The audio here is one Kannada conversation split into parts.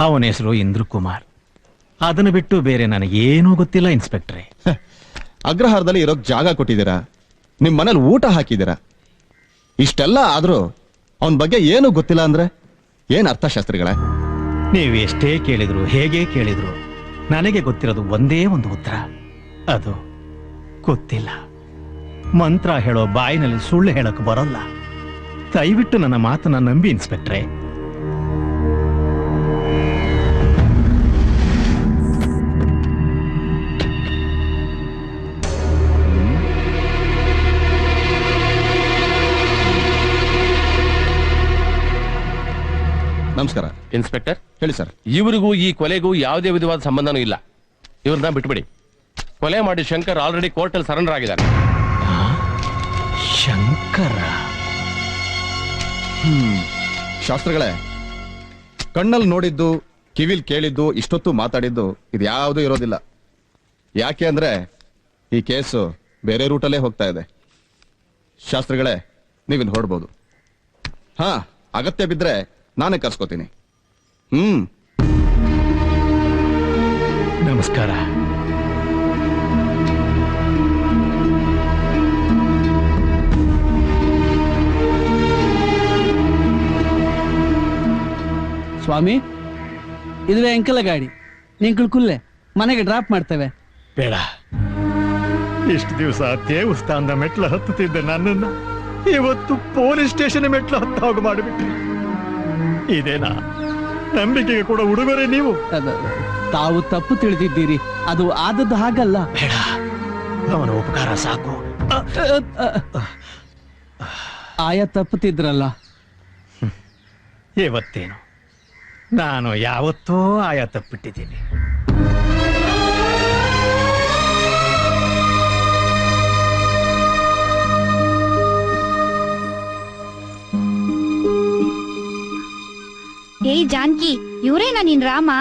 ಅವನ ಹೆಸರು ಇಂದ್ರಕುಮಾರ್. ಅದನ್ನು ಬಿಟ್ಟು ಬೇರೆ ನನಗೇನೂ ಗೊತ್ತಿಲ್ಲ ಇನ್ಸ್ಪೆಕ್ಟ್ರೆ. ಅಗ್ರಹಾರದಲ್ಲಿ ಇರೋಕ್ ಜಾಗ ಕೊಟ್ಟಿದ್ದೀರಾ, ನಿಮ್ ಮನೇಲಿ ಊಟ ಹಾಕಿದ್ದೀರಾ. ಇಷ್ಟೆಲ್ಲ ಆದ್ರೂ ಅವನ ಬಗ್ಗೆ ಏನು ಗೊತ್ತಿಲ್ಲ ಅಂದ್ರೆ ಏನ್ ಅರ್ಥ ಶಾಸ್ತ್ರಿಗಳೇ? ನೀವು ಎಷ್ಟೇ ಕೇಳಿದ್ರು, ಹೇಗೆ ಕೇಳಿದ್ರು, ನನಗೆ ಗೊತ್ತಿರೋದು ಒಂದೇ ಒಂದು ಉತ್ತರ, ಅದು ಗೊತ್ತಿಲ್ಲ. ಮಂತ್ರ ಹೇಳೋ ಬಾಯಿನಲ್ಲಿ ಸುಳ್ಳು ಹೇಳಕ್ ಬರೋಲ್ಲ. ದಯವಿಟ್ಟು ನನ್ನ ಮಾತನ್ನ ನಂಬಿ ಇನ್ಸ್ಪೆಕ್ಟ್ರೆ. ನಮಸ್ಕಾರ ಇನ್ಸ್ಪೆಕ್ಟರ್. ಹೇಳಿ ಸರ್. ಇವರಿಗೂ ಈ ಕೊಲೆಗೂ ಯಾವುದೇ ವಿಧವಾದ ಸಂಬಂಧನೂ ಇಲ್ಲ. ಇವ್ರನ್ನ ಬಿಟ್ಬಿಡಿ. ಕೊಲೆ ಮಾಡಿ ಶಂಕರ್ ಆಲ್ರೆಡಿ ಕೋರ್ಟಲ್ಲಿ ಸರೆಂಡರ್ ಆಗಿದ್ದಾರೆ. ಶಂಕರ? ಶಾಸ್ತ್ರಿಗಳೇ, ಕಣ್ಣಲ್ಲಿ ನೋಡಿದ್ದು, ಕಿವಿಲ್ ಕೇಳಿದ್ದು, ಇಷ್ಟೊತ್ತು ಮಾತಾಡಿದ್ದು ಇದು ಯಾವುದೂ ಇರೋದಿಲ್ಲ. ಯಾಕೆ ಅಂದ್ರೆ ಈ ಕೇಸು ಬೇರೆ ರೂಟಲ್ಲೇ ಹೋಗ್ತಾ ಇದೆ. ಶಾಸ್ತ್ರಿಗಳೇ, ನೀವಿನ್ ಹೊರಡ್ಬೋದು. ಹಾ, ಅಗತ್ಯ ಬಿದ್ರೆ ನಾನೇ ಕರ್ಸ್ಕೋತೀನಿ. ನಮಸ್ಕಾರ. ಸ್ವಾಮಿ, ಇದುವೇ ಅಂಕಲ ಗಾಡಿ. ನಿಂಕಲ್ ಕುಲ್ಲೆ ಮನೆಗೆ ಡ್ರಾಪ್ ಮಾಡ್ತೇವೆ. ಬೇಡ. ಇಷ್ಟು ದಿವಸ ದೇವಸ್ಥಾನದ ಮೆಟ್ಲು ಹತ್ತುತ್ತಿದ್ದ ನನ್ನನ್ನ ಇವತ್ತು ಪೊಲೀಸ್ ಸ್ಟೇಷನ್ ಮೆಟ್ಲು ಹತ್ತ ಹೋಗಿ ಮಾಡಿಬಿಟ್ರಿ. ಇದೇನಾ ನಂಬಿಕೆಗೆ ಕೂಡ ಉಡುಗೊರೆ ನೀವು? ತಾವು ತಪ್ಪು ತಿಳಿದಿದ್ದೀರಿ. ಅದು ಆದದ್ದು ಹಾಗಲ್ಲ. ಬೇಡ, ಅವನ ಉಪಕಾರ ಸಾಕು. ಆಯಾ ತಪ್ಪುತ್ತಿದ್ರಲ್ಲ. ಇವತ್ತೇನು, ನಾನು ಯಾವತ್ತೋ ಆಯಾ ತಪ್ಪಿಟ್ಟಿದ್ದೀನಿ. ಏಯ್ ಜಾನ್ಕಿ, ಇವರೇನಾ ನಿನ್ ರಾಮ?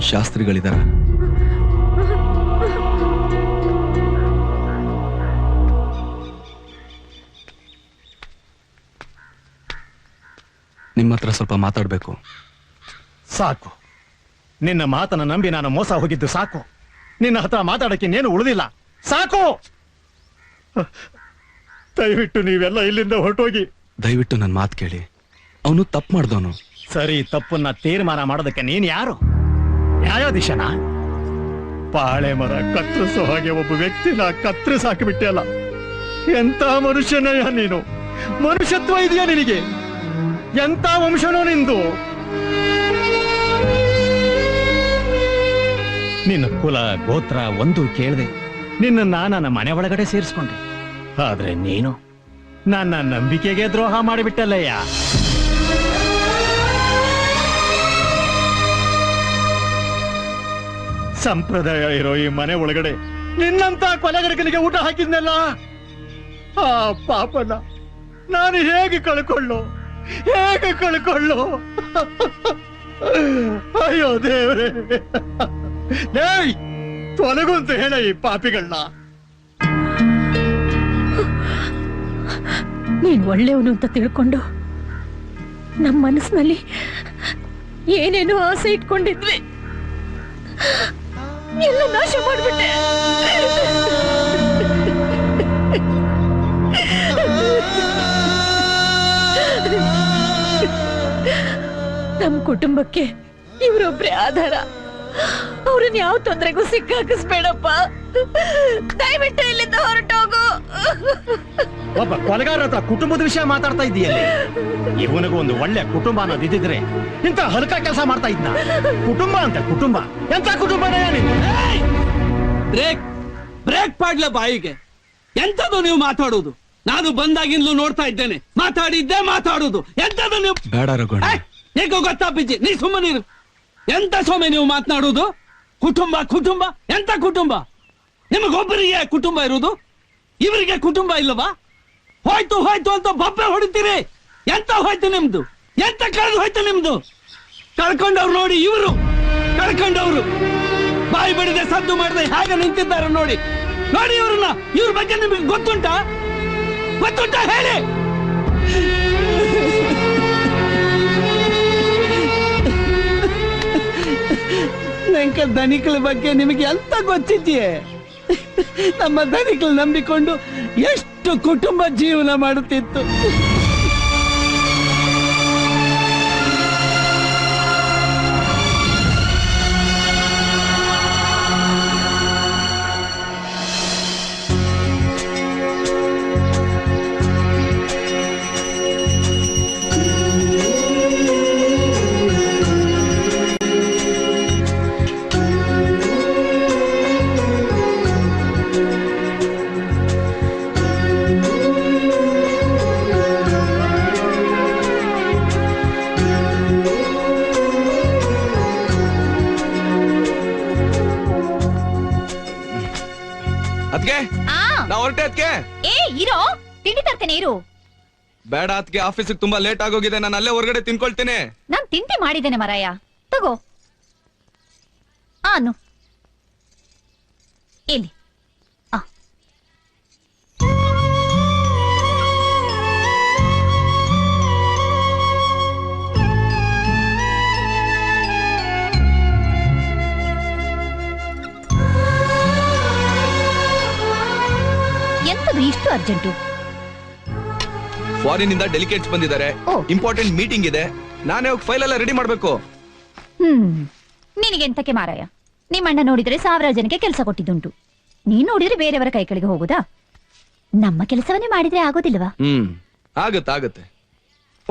ಶಾಸ್ತ್ರಿಗಳಿದಾರ? ನಿಮ್ಮ ಹತ್ರ ಸ್ವಲ್ಪ ಮಾತಾಡ್ಬೇಕು. ಸಾಕು, ನಿನ್ನ ಮಾತನ್ನ ನಂಬಿ ನಾನು ಮೋಸ ಹೋಗಿದ್ದು ಸಾಕು. ನಿನ್ನ ಹತ್ರ ಮಾತಾಡಕ್ಕೆ ಇನ್ನೇನು ಉಳಿದಿಲ್ಲ. ಸಾಕು, ದಯವಿಟ್ಟು ನೀವೆಲ್ಲ ಇಲ್ಲಿಂದ ಹೊರಟೋಗಿ. ದಯವಿಟ್ಟು ನನ್ನ ಮಾತು ಕೇಳಿ. ಅವನು ತಪ್ಪು ಮಾಡ್ದವನು. ಸರಿ, ತಪ್ಪನ್ನ ತೀರ್ಮಾನ ಮಾಡೋದಕ್ಕೆ ನೀನ್ ಯಾರು? ನ್ಯಾಯಾಧೀಶನ? ಬಾಳೆ ಮರ ಕತ್ತರಿಸೋ ಹಾಗೆ ಒಬ್ಬ ವ್ಯಕ್ತಿನ ಕತ್ತರಿಸಿ ಹಾಕಿಬಿಟ್ಟೆ ಅಲ್ಲ. ಎಂತ ಮನುಷ್ಯನಯ್ಯ ನೀನು? ಮನುಷ್ಯತ್ವ ಇದೆಯಾ ನಿನಗೆ? ಎಂತ ವಂಶನೋ ನಿಂದು? ನಿನ್ನ ಕುಲ ಗೋತ್ರ ಒಂದು ಕೇಳದೆ ನಿನ್ನ ನನ್ನ ಮನೆ ಒಳಗಡೆ ಸೇರಿಸ್ಕೊಂಡೆ. ಆದ್ರೆ ನೀನು ನನ್ನ ನಂಬಿಕೆಗೆ ದ್ರೋಹ ಮಾಡಿಬಿಟ್ಟಲ್ಲಯ್ಯ. ಸಂಪ್ರದಾಯ ಇರೋ ಈ ಮನೆ ಒಳಗಡೆ ನಿನ್ನಂತ ಕೊಲೆಗಡಕನಿಗೆ ಊಟ ಹಾಕಿದ್ನಲ್ಲ, ಆ ಪಾಪನ ನಾನು ಹೇಗೆ ಕಳ್ಕೊಳ್ಳು? ಅಯ್ಯೋ ದೇವ್ರೆ, ತೊಲಗು ಅಂತ ಹೇಳ ಈ ಪಾಪಿಗಳನ್ನ. ನೀನ್ ಒಳ್ಳೆಯವನು ಅಂತ ತಿಳ್ಕೊಂಡು ನಮ್ಮ ಮನಸ್ಸಿನಲ್ಲಿ ಏನೇನೋ ಆಸೆ ಇಟ್ಕೊಂಡಿದ್ವಿ, ಎಲ್ಲ ನಾಶ ಮಾಡ್ಬಿಟ್ಟೆ. ನಮ್ ಕುಟುಂಬಕ್ಕೆ ಇವರೊಬ್ರೇ ಆಧಾರ. ಅವ್ರನ್ನ ಯಾವ ತೊಂದರೆಗೂ ಸಿಕ್ಕಾಕಿಸ್ಬೇಡಪ್ಪ. ದಯವಿಟ್ಟು ಇಲ್ಲಿಂದ ಹೊರಟೋಗು. ಒಬ್ಬ ಕೊಲೆಗಾರ ಹತ್ರ ಕುಟುಂಬದ ವಿಷಯ ಮಾತಾಡ್ತಾ ಇದೆಯಲ್ಲ. ಇವನಿಗೂ ಒಂದು ಒಳ್ಳೆ ಕುಟುಂಬ ಅನ್ನೋದಿದ್ರೆ ಇಂತ ಹಲ್ಕ ಕೆಲಸ ಮಾಡ್ತಾ ಇದ್ನ. ಕುಟುಂಬ ಅಂತ ಕುಟುಂಬ, ಎಂತ ಕುಟುಂಬನೇ ನೀನು? ಬ್ರೇಕ್ ಬ್ರೇಕ್ ಪಾಡ್ಲ ಬಾಯಿಗೆ. ಎಂತದು ನೀವು ಮಾತಾಡೋದು? ನಾನು ಬಂದಾಗಿಂದಲೂ ನೋಡ್ತಾ ಇದ್ದೇನೆ, ಮಾತಾಡಿದ್ದೆ ಮಾತಾಡುದು. ಎಂತದು ನೀವು? ಬೇಡ ರಘುಣ್ಣ. ನೀಗೂ ಗೊತ್ತಾ ಪಿಜ್ಜಿ, ನೀ ಸುಮ್ಮನಿರು. ಎಂತ ಸೊಮ್ಮೆ ನೀವು ಮಾತನಾಡುವುದು? ಕುಟುಂಬ ಕುಟುಂಬ ಎಂತ ಕುಟುಂಬ? ನಿಮಗೊಬ್ಬರಿಗೆ ಕುಟುಂಬ ಇರುವುದು, ಇವರಿಗೆ ಕುಟುಂಬ ಇಲ್ಲವಾ? ಹೋಯ್ತು ಹೋಯ್ತು ಅಂತ ಬೊಬ್ಬೆ ಹೊಡಿತೀರಿ. ಎಂತ ಹೋಯ್ತು ನಿಮ್ದು? ಎಂತ ಕಳೆದು ಹೋಯ್ತು ನಿಮ್ದು? ಕಳ್ಕೊಂಡವ್ರು ನೋಡಿ, ಇವರು ಕಳ್ಕೊಂಡವ್ರು ಬಾಯಿ ಬಿಡದೆ ಸದ್ದು ಮಾಡದೆ ಹೇಗೆ ನಿಂತಿದ್ದಾರೆ ನೋಡಿ. ನೋಡಿ ಇವ್ರನ್ನ, ಇವ್ರ ಬಗ್ಗೆ ನಿಮಗೆ ಗೊತ್ತುಂಟಾ? ಗೊತ್ತುಂಟಾ ಹೇಳಿ? ನಂಕ ಧನಿಕಳ ಬಗ್ಗೆ ನಿಮಗೆ ಎಂತ ಗೊತ್ತಿದೆಯೇ? ನಮ್ಮ ಧನಿಕಳು ನಂಬಿಕೊಂಡು ಎಷ್ಟು ಕುಟುಂಬ ಜೀವನ ಮಾಡುತ್ತಿತ್ತು. ಅದ್ಕೆ ಆ ನಾ ಹೊರಟೆ. ಅದ್ಕೆ ಏ ಇರೋ, ತಿಂಡಿ ತರ್ತೇನೆ ಇರು. ಬೇಡ ಅದ್ಕೆ, ಆಫೀಸಿಗೆ ತುಂಬಾ ಲೇಟ್ ಆಗೋಗಿದೆ, ನಾನು ಅಲ್ಲೇ ಹೊರಗಡೆ ತಿನ್ಕೊಳ್ತೀನಿ. ನಾನ್ ತಿಂಡಿ ಮಾಡಿದ್ದೇನೆ ಮರಾಯ, ತಗೋ. ಆನು ಇಲ್ಲಿ. ಆ ಎಂತದು ಇಷ್ಟು ಅರ್ಜೆಂಟು? ಫಾರಿನ್ ಇಂದ ಡೆಲಿಗೇಟ್ಸ್ ಬಂದಿದ್ದಾರೆ, ಓ. ಇಂಪಾರ್ಟೆಂಟ್ ಮೀಟಿಂಗ್ ಇದೆ, ನಾನೇ ಹೋಗಿ ಫೈಲ್ ಎಲ್ಲ ರೆಡಿ ಮಾಡ್ಬೇಕು. ನಿನಗೆಂತಕ್ಕೆ ಮಾರಾಯ? ನಿಮ್ಮಣ್ಣ ನೋಡಿದ್ರೆ 1000 ಜನಕ್ಕೆ ಕೆಲಸ ಕೊಟ್ಟಿದ್ದುಂಟು, ನೀನ್ ನೋಡಿದ್ರೆ ಬೇರೆಯವರ ಕೈ ಕೆಳಗೆ ಹೋಗುದಾ? ನಮ್ಮ ಕೆಲಸವನ್ನೇ ಮಾಡಿದ್ರೆ ಆಗೋದಿಲ್ವಾ? ಆಗತ್ತೆ.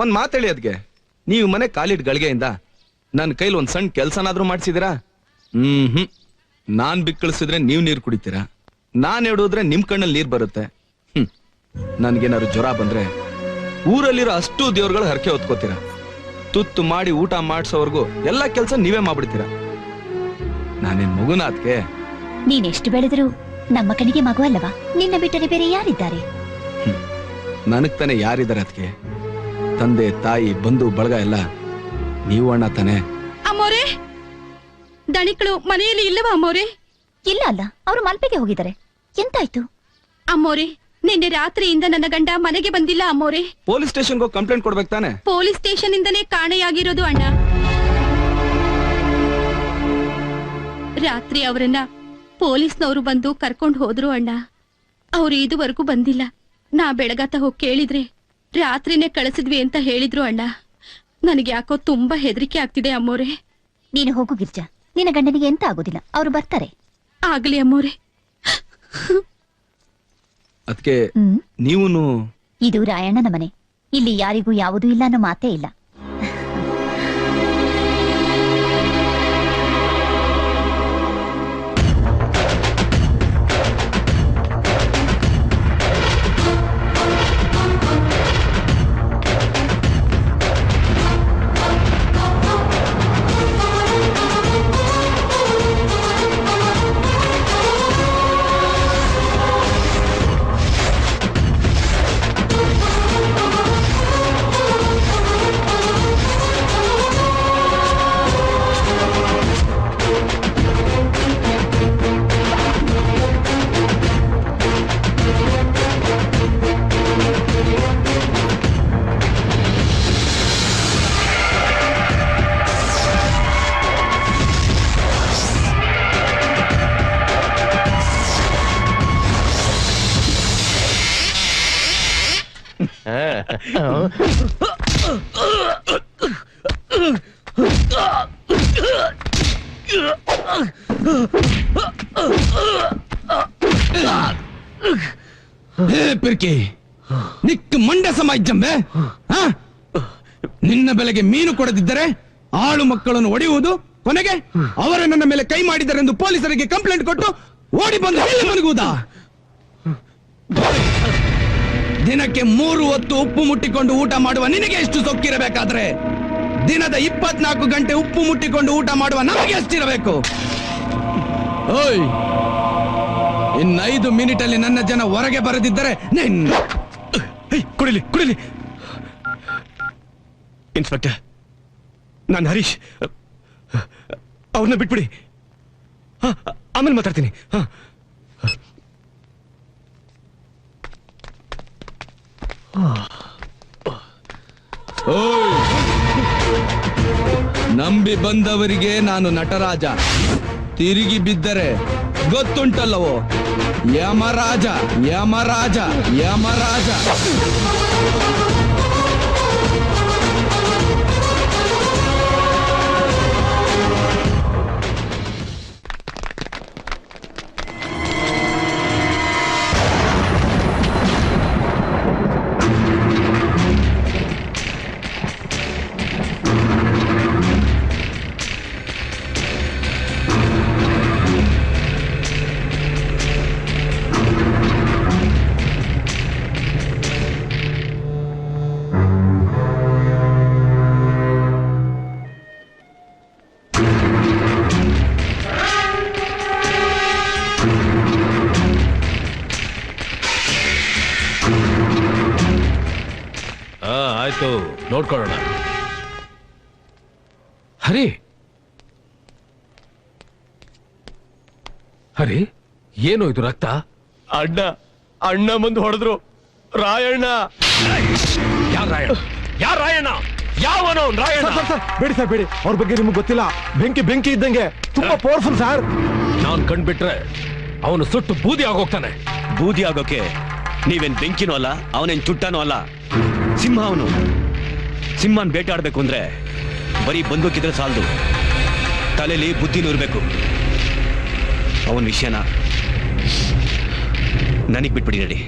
ಒಂದ್ ಮಾತೇಳಿ ಅದ್ಗೆ, ನೀವು ಮನೆ ಕಾಲಿಟ್ ಗಳಿಗೆಯಿಂದ ನನ್ನ ಕೈಲಿ ಒಂದ್ ಸಣ್ಣ ಕೆಲ್ಸನಾದ್ರೂ ಮಾಡ್ಸಿದಿರಾ? ನಾನ್ ಬಿಕ್ಕಳಿಸಿದ್ರೆ ನೀವ್ ನೀರ್ ಕುಡಿತೀರಾ, ನಾನ್ ಎಡೋದ್ರೆ ನಿಮ್ ಕಣ್ಣಲ್ಲಿ ನೀರ್ ಬರುತ್ತೆ. ನನ್ಗೇನಾದ್ರು ಜ್ವರ ಬಂದ್ರೆ ಊರಲ್ಲಿರೋ ಅಷ್ಟು ದೇವ್ರುಗಳು ಹರಕೆ ಹೊತ್ಕೋತೀರಾ, ತುತ್ತು ಮಾಡಿ ಊಟ ಮಾಡ್ಸೋವರ್ಗು ಎಲ್ಲಾ ಕೆಲ್ಸ ನೀವೇ ಮಾಡ್ಬಿಡ್ತೀರಾ. ನಾನೇನ್ ಮಗುನ ಅದ್ಕೆ? ನೀನೆಷ್ಟು ಬೆಳೆದ್ರು ನಮ್ಮ ಕಣಿಗೆ ಮಗು ಅಲ್ಲವಾ? ನಿನ್ನ ಬಿಟ್ಟರೆ ಬೇರೆ ಯಾರಿದ್ದಾರೆ? ನನಗ್ ತಾನೆ ಯಾರಿದ್ದಾರೆ ಅದಕ್ಕೆ? ತಂದೆ ತಾಯಿ ಬಂಧು ಬಳಗ ಎಲ್ಲ ನೀವು ಅಣ್ಣ ತಾನೆ. ಅಮ್ಮೋರೆ, ದಣಿಕಳು ಮನೆಯಲ್ಲಿ ಇಲ್ಲವಾ ಅಮ್ಮೋರೆ? ಇಲ್ಲ ಅಲ್ಲ, ಅವರು ಮಲ್ಪೆಗೆ ಹೋಗಿದ್ದಾರೆ. ಎಂತಾಯ್ತು? ಅಮ್ಮೋರೆ, ನಿನ್ನೆ ರಾತ್ರಿಯಿಂದ ನನ್ನ ಗಂಡ ಮನೆಗೆ ಬಂದಿಲ್ಲ ಅಮ್ಮೋರೆ. ಪೊಲೀಸ್ ಸ್ಟೇಷನ್ಗೆ ಹೋಗಿ ಕಂಪ್ಲೇಂಟ್ ಕೊಡ್ಬೇಕು ತಾನೆ? ಪೊಲೀಸ್ ಸ್ಟೇಷನ್ ಇಂದನೇ ಕಾಣೆಯಾಗಿರೋದು ಅಣ್ಣ. ರಾತ್ರಿ ಅವರನ್ನ ಪೊಲೀಸ್ನವರು ಬಂದು ಕರ್ಕೊಂಡು ಹೋದ್ರು ಅಣ್ಣ. ಅವ್ರು ಇದುವರೆಗೂ ಬಂದಿಲ್ಲ. ನಾ ಬೆಳಗಾತ ಹೋಗಿ ಕೇಳಿದ್ರೆ ರಾತ್ರಿನೇ ಕಳಿಸಿದ್ವಿ ಅಂತ ಹೇಳಿದ್ರು ಅಣ್ಣ. ನನಗೆ ಯಾಕೋ ತುಂಬಾ ಹೆದರಿಕೆ ಆಗ್ತಿದೆ ಅಮ್ಮೋರೆ. ನೀನು ಹೋಗು ಗಿರ್ಜಾ, ನಿನ್ನ ಗಂಡನಿಗೆ ಎಂತ ಆಗೋದಿಲ್ಲ, ಅವರು ಬರ್ತಾರೆ. ಆಗ್ಲಿ ಅಮ್ಮೋರೆ. ಅದಕ್ಕೆ ನೀವುನು? ಇದು ರಾಯಣ್ಣನ ಮನೆ, ಇಲ್ಲಿ ಯಾರಿಗೂ ಯಾವುದೂ ಇಲ್ಲ ಅನ್ನೋ ಮಾತೇ ಇಲ್ಲ. ಪಿರ್ಕಿ ನಿಕ್ ಮಂಡ್ಯ ಸಮಾಜಂಬೆ, ನಿನ್ನ ಬೆಲೆಗೆ ಮೀನು ಕೊಡದಿದ್ದರೆ ಆಳು ಮಕ್ಕಳನ್ನು ಒಡೆಯುವುದು, ಕೊನೆಗೆ ಅವರೇ ನನ್ನ ಮೇಲೆ ಕೈ ಮಾಡಿದ್ದಾರೆ ಎಂದು ಪೊಲೀಸರಿಗೆ ಕಂಪ್ಲೇಂಟ್ ಕೊಟ್ಟು ಓಡಿ ಬಂದು ಮಲಗುವುದಾ? ದಿನಕ್ಕೆ 3 ಹೊತ್ತು ಉಪ್ಪು ಮುಟ್ಟಿಕೊಂಡು ಊಟ ಮಾಡುವ ನಿನಗೆ ಎಷ್ಟು ಸೊಕ್ಕಿರಬೇಕಾದ್ರೆ ದಿನದ 24 ಗಂಟೆ ಉಪ್ಪು ಮುಟ್ಟಿಕೊಂಡು ಊಟ ಮಾಡುವ ನಮಗೆ ಎಷ್ಟಿರಬೇಕು? ಓಯ್, ಇನ್ನು 5 ಮಿನಿಟಲ್ಲಿ ನನ್ನ ಜನ ಹೊರಗೆ ಬರದಿದ್ದರೆ ಕುಡಿಲಿ ಕುಡಿಲಿ. ಇನ್ಸ್ಪೆಕ್ಟರ್, ನಾನು ಹರೀಶ್, ಅವ್ರನ್ನ ಬಿಟ್ಬಿಡಿ. ಆಮೇಲೆ ಮಾತಾಡ್ತೀನಿ. ಓಯ್, ನಂಬಿ ಬಂದವರಿಗೆ ನಾನು ನಟರಾಜ, ತಿರುಗಿ ಬಿದ್ದರೆ ಗೊತ್ತುಂಟಲ್ಲವೋ ಯಮರಾಜ ಯಮರಾಜ ಯಮರಾಜ. ಆಯ್ತು, ನೋಡ್ಕೊಳ್ಳೋಣ. ಹರಿ ಹರಿ, ಏನು ಇದು ರಕ್ತ? ಅಣ್ಣ ಮುಂದೆ ಹೊಡೆದ್ರು. ರಾಯಣ್ಣ. ಯಾರ ರಾಯಣ್ಣ? ಯಾವನೋ ರಾಯಣ್ಣ? ಬೇಡಿ ಸರ್, ಬೇಡಿ. ಅವ್ರ ಬಗ್ಗೆ ನಿಮ್ಗೆ ಗೊತ್ತಿಲ್ಲ. ಬೆಂಕಿ ಇದ್ದಂಗೆ, ತುಂಬಾ ಪವರ್ಫುಲ್ ಸರ್. ನಾನ್ ಕಂಡ್ಬಿಟ್ರೆ ಅವನು ಸುಟ್ಟು ಬೂದಿ ಆಗೋಗ್ತಾನೆ. ಬೂದಿ ಆಗೋಕೆ ನೀವೇನ್ ಬೆಂಕಿನೂ ಅಲ್ಲ, ಅವನೇನ್ ಚುಟ್ಟನೂ ಅಲ್ಲ. ಸಿಂಹ ಅವನು. ಸಿಂಹನ್ ಬೇಟಾಡ್ಬೇಕು ಅಂದ್ರೆ ಬರೀ ಬಂದೂಕಿದ್ರೆ ಸಾಲದು, ತಲೆಯಲ್ಲಿ ಬುದ್ಧಿನೂ ಇರ್ಬೇಕು. ಅವನ ವಿಷಯನ ನನಗ್ ಬಿಟ್ಬಿಡಿ. ನಡಿ.